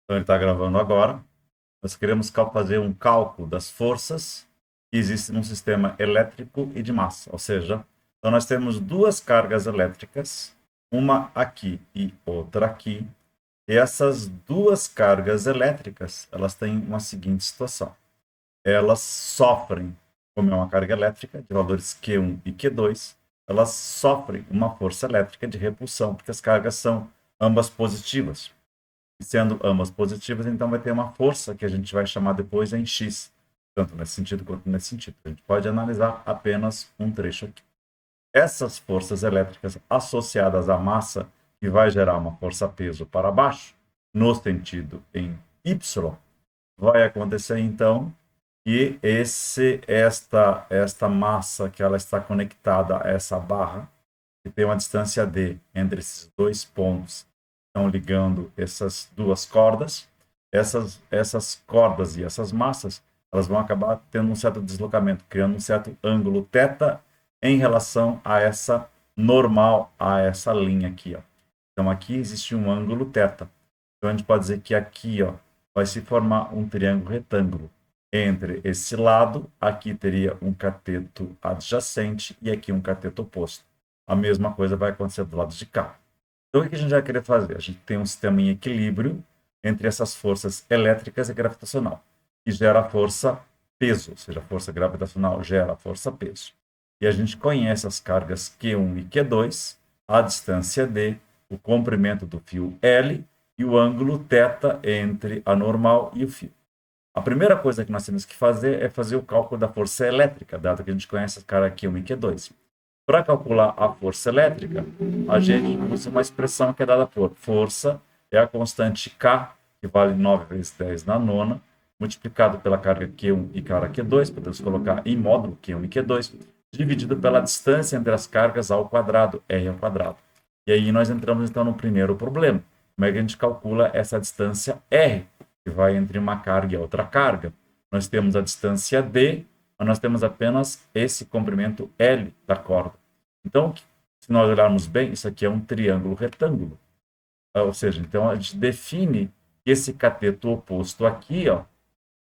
Então ele está gravando agora. Nós queremos fazer um cálculo das forças que existem num sistema elétrico e de massa. Ou seja, então nós temos duas cargas elétricas, uma aqui e outra aqui. E essas duas cargas elétricas, elas têm uma seguinte situação. Elas sofrem, como é uma carga elétrica de valores Q1 e Q2, elas sofrem uma força elétrica de repulsão, porque as cargas são ambas positivas. E sendo ambas positivas, então vai ter uma força que a gente vai chamar depois em X, tanto nesse sentido quanto nesse sentido. A gente pode analisar apenas um trecho aqui. Essas forças elétricas associadas à massa, que vai gerar uma força-peso para baixo, no sentido em Y, vai acontecer então que esta massa que ela está conectada a essa barra, que tem uma distância d entre esses dois pontos, estão ligando essas duas cordas, essas cordas e essas massas, elas vão acabar tendo um certo deslocamento, criando um certo ângulo θ em relação a essa normal, a essa linha aqui, ó. Então aqui existe um ângulo θ. Então a gente pode dizer que aqui, ó, vai se formar um triângulo retângulo. Entre esse lado, aqui teria um cateto adjacente e aqui um cateto oposto. A mesma coisa vai acontecer do lado de cá. Então, o que a gente vai querer fazer? A gente tem um sistema em equilíbrio entre essas forças elétricas e gravitacional, que gera a força peso, ou seja, a força gravitacional gera a força peso. E a gente conhece as cargas Q1 e Q2, a distância d, o comprimento do fio L e o ângulo θ entre a normal e o fio. A primeira coisa que nós temos que fazer é fazer o cálculo da força elétrica, dado que a gente conhece as cargas Q1 e Q2. Para calcular a força elétrica, a gente usa uma expressão que é dada por força, é a constante K, que vale 9 vezes 10 na nona, multiplicado pela carga Q1 e carga Q2, podemos colocar em módulo Q1 e Q2, dividido pela distância entre as cargas ao quadrado, R ao quadrado. E aí nós entramos então no primeiro problema. Como é que a gente calcula essa distância R, que vai entre uma carga e outra carga? Nós temos a distância D, mas nós temos apenas esse comprimento L da corda. Então, se nós olharmos bem, isso aqui é um triângulo retângulo. Ou seja, então a gente define que esse cateto oposto aqui, ó,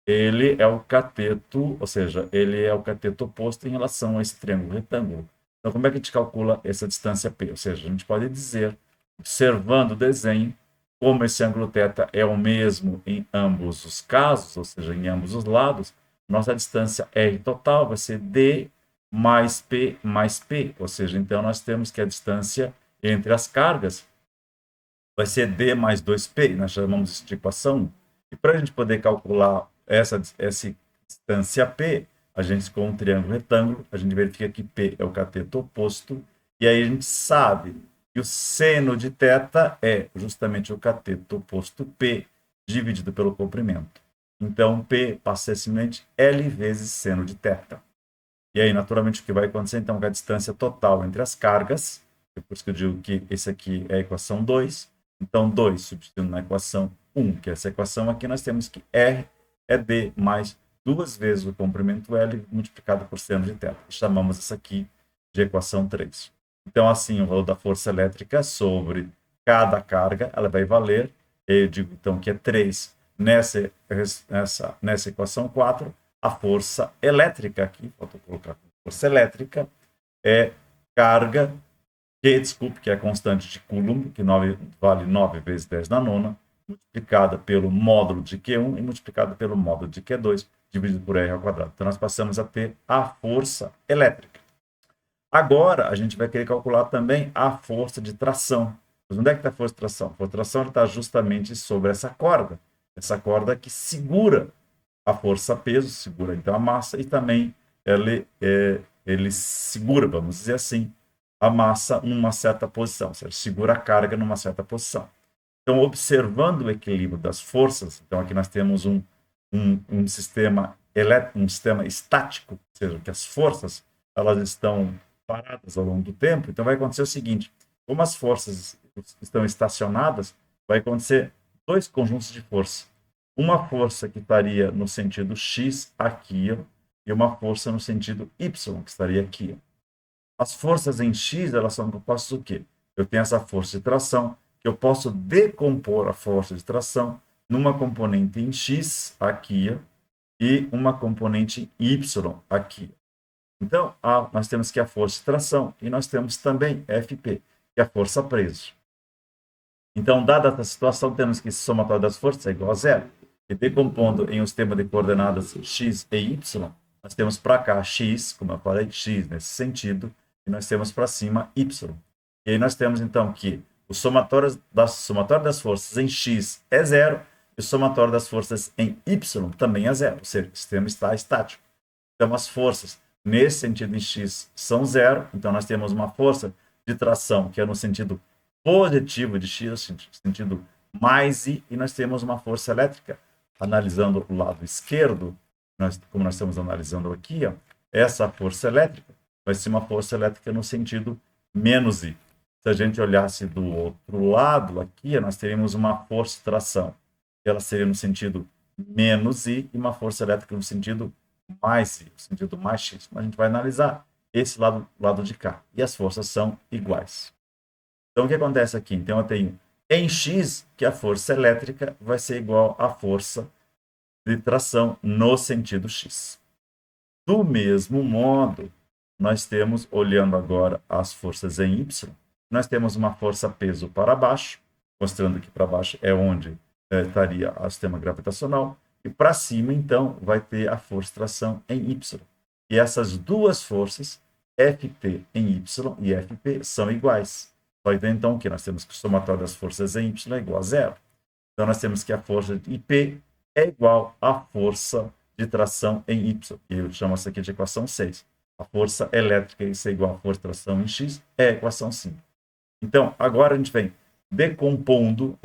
ele é o cateto, ou seja, ele é o cateto oposto em relação a esse triângulo retângulo. Então, como é que a gente calcula essa distância P? Ou seja, a gente pode dizer, observando o desenho, como esse ângulo θ é o mesmo em ambos os casos, ou seja, em ambos os lados, nossa distância R total vai ser D mais P, ou seja, então nós temos que a distância entre as cargas vai ser D mais 2P, nós chamamos isso de equação 1. E para a gente poder calcular essa distância P, a gente com um triângulo retângulo, a gente verifica que P é o cateto oposto, e aí a gente sabe que o seno de θ é justamente o cateto oposto P dividido pelo comprimento. Então, P passa a ser simplesmente L vezes seno de θ. E aí, naturalmente, o que vai acontecer, então, é que a distância total entre as cargas, é por isso que eu digo que esse aqui é a equação 2, então 2 substituindo na equação 1, que é essa equação aqui, nós temos que R é D mais duas vezes o comprimento L multiplicado por seno de θ. Chamamos essa aqui de equação 3. Então, assim, o valor da força elétrica sobre cada carga, ela vai valer, eu digo então que é 3 nessa equação 4, a força elétrica aqui, falta colocar força elétrica, é carga, que é a constante de Coulomb, que vale 9 vezes 10 na nona, multiplicada pelo módulo de Q1 e multiplicada pelo módulo de Q2, dividido por R ao quadrado. Então, nós passamos a ter a força elétrica. Agora, a gente vai querer calcular também a força de tração. Mas onde é que está a força de tração? A força de tração está justamente sobre essa corda que segura a força-peso, segura então a massa, e também ele segura, vamos dizer assim, a massa numa certa posição, ou seja, segura a carga numa certa posição. Então, observando o equilíbrio das forças, então aqui nós temos um sistema um sistema estático, ou seja, que as forças elas estão paradas ao longo do tempo, então vai acontecer o seguinte, como as forças estão estacionadas, vai acontecer dois conjuntos de força. Uma força que estaria no sentido X aqui, ó, e uma força no sentido Y, que estaria aqui. Ó. As forças em X, elas são compostas do quê? Eu tenho essa força de tração, que eu posso decompor a força de tração numa componente em X aqui, ó, e uma componente em Y aqui. Então, nós temos que a força de tração e nós temos também FP, que é a força preso. Então, dada essa situação, temos que o somatório das forças é igual a zero. E decompondo em um sistema de coordenadas x e y, nós temos para cá x, como eu falei, x nesse sentido, e nós temos para cima y. E aí nós temos, então, que o somatório das forças em x é zero, e o somatório das forças em y também é zero, ou seja, o sistema está estático. Então, as forças nesse sentido em x são zero, então nós temos uma força de tração que é no sentido positivo de x, sentido mais i, e nós temos uma força elétrica. Analisando o lado esquerdo, como nós estamos analisando aqui, ó, essa força elétrica vai ser uma força elétrica no sentido menos i. Se a gente olhasse do outro lado aqui, nós teríamos uma força de tração. Ela seria no sentido menos i e uma força elétrica no sentido mais i, no sentido mais x. Mas a gente vai analisar esse lado de cá. E as forças são iguais. Então, o que acontece aqui? Então, eu tenho em x que a força elétrica vai ser igual à força de tração no sentido x. Do mesmo modo, nós temos, olhando agora as forças em y, nós temos uma força-peso para baixo, mostrando que para baixo é onde estaria o sistema gravitacional, e para cima, então, vai ter a força-tração em y. E essas duas forças, Ft em y e Fp, são iguais. Vai ter, então, que nós temos que o somatório das forças em y é igual a zero. Então, nós temos que a força de Ip é igual à força de tração em y. E eu chamo essa aqui de equação 6. A força elétrica, isso é igual à força de tração em x, é a equação 5. Então, agora a gente vem decompondo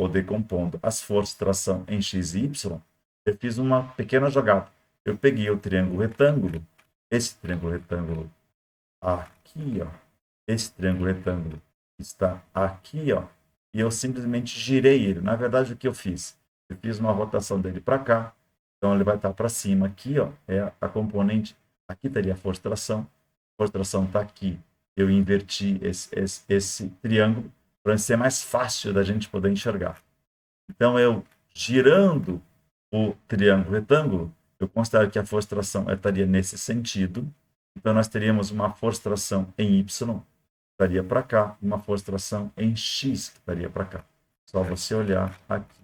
as forças de tração em x e y. Eu fiz uma pequena jogada. Eu peguei o triângulo retângulo, esse triângulo retângulo aqui, ó, esse triângulo retângulo está aqui, ó, e eu simplesmente girei ele. Na verdade, o que eu fiz? Eu fiz uma rotação dele para cá, então ele vai estar para cima aqui, ó, é a componente, aqui teria a força de tração está aqui. Eu inverti esse triângulo para ser mais fácil da gente poder enxergar. Então, eu girando o triângulo retângulo, eu considero que a força de tração estaria nesse sentido. Então, nós teríamos uma força de tração em y, estaria para cá, e uma força de tração em x, que estaria para cá. Só você olhar aqui.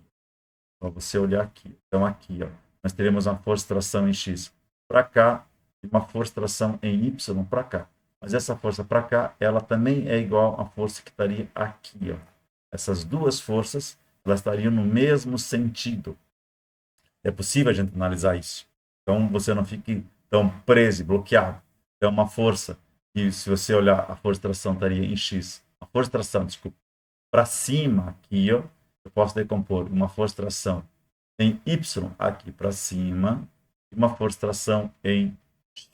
Só você olhar aqui. Então, aqui, ó, nós teríamos uma força de tração em x para cá e uma força de tração em y para cá. Mas essa força para cá, ela também é igual à força que estaria aqui, ó. Essas duas forças, elas estariam no mesmo sentido. É possível a gente analisar isso. Então, você não fique tão preso, bloqueado. É uma força que, se você olhar, a força de tração estaria em x. A força de tração, desculpa, para cima aqui, ó, eu posso decompor uma força de tração em y aqui para cima e uma força de tração em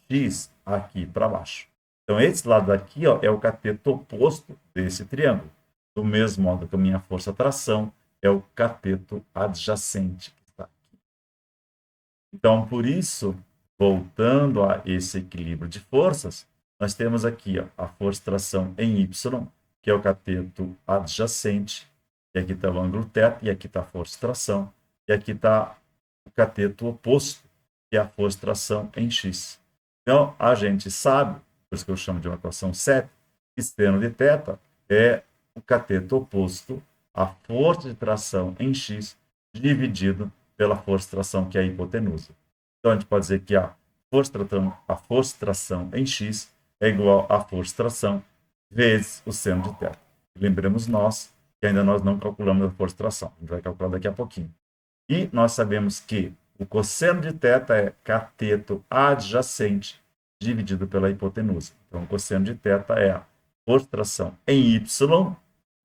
x aqui para baixo. Então, esse lado aqui, ó, é o cateto oposto desse triângulo. Do mesmo modo que a minha força de tração é o cateto adjacente que está aqui. Então, por isso, voltando a esse equilíbrio de forças, nós temos aqui, ó, a força de tração em y, que é o cateto adjacente, e aqui está o ângulo θ, e aqui está a força de tração, e aqui está o cateto oposto, que é a força de tração em x. Então, a gente sabe, por isso que eu chamo de uma equação 7, que seno de θ é o cateto oposto à força de tração em x dividido pela força de tração, que é a hipotenusa. Então, a gente pode dizer que a força de tração em x é igual à força de tração vezes o seno de θ. Lembremos nós que ainda nós não calculamos a força de tração. A gente vai calcular daqui a pouquinho. E nós sabemos que o cosseno de θ é cateto adjacente dividido pela hipotenusa. Então, o cosseno de θ é a força de tração em y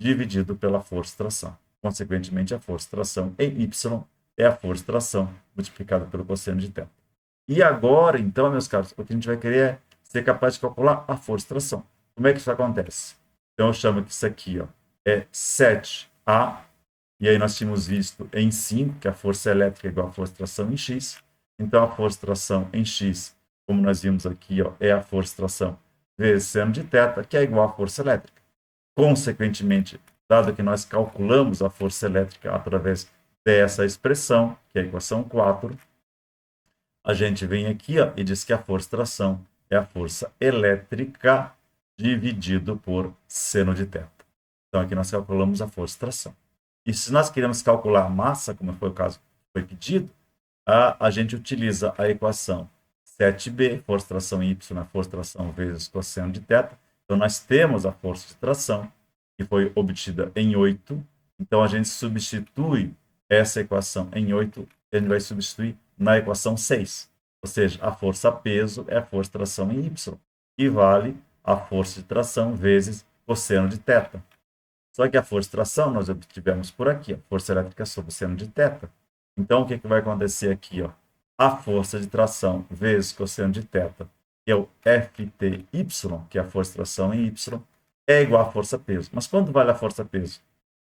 dividido pela força de tração. Consequentemente, a força de tração em y é a força de tração multiplicada pelo cosseno de θ. E agora, então, meus caros, o que a gente vai querer é ser capaz de calcular a força de tração. Como é que isso acontece? Então, eu chamo que isso aqui, ó, é 7A, e aí nós tínhamos visto em 5, que a força elétrica é igual à força de tração em x. Então, a força de tração em x, como nós vimos aqui, ó, é a força de tração vezes seno de θ, que é igual à força elétrica. Consequentemente, dado que nós calculamos a força elétrica através dessa expressão, que é a equação 4, a gente vem aqui ó, e diz que a força de tração é a força elétrica dividido por seno de θ. Então, aqui nós calculamos a força de tração. E se nós queremos calcular a massa, como foi o caso que foi pedido, a gente utiliza a equação 7b, força de tração Y é força de tração vezes cosseno de θ. Então, nós temos a força de tração, que foi obtida em 8. Então, a gente substitui essa equação em 8, a gente vai substituir na equação 6. Ou seja, a força-peso é a força de tração em Y, que vale a força de tração vezes cosseno de θ. Só que a força de tração nós obtivemos por aqui, a força elétrica sobre o seno de θ. Então, o que vai acontecer aqui? Ó? A força de tração vezes cosseno de θ, que é o Fty, que é a força de tração em Y, é igual à força-peso. Mas quanto vale a força-peso?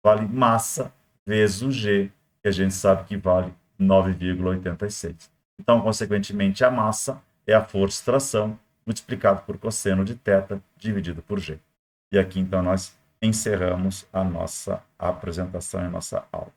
Vale massa vezes o G, que a gente sabe que vale 9,86. Então, consequentemente, a massa é a força de tração multiplicado por cosseno de θ dividido por G. E aqui, então, nós encerramos a nossa apresentação e a nossa aula.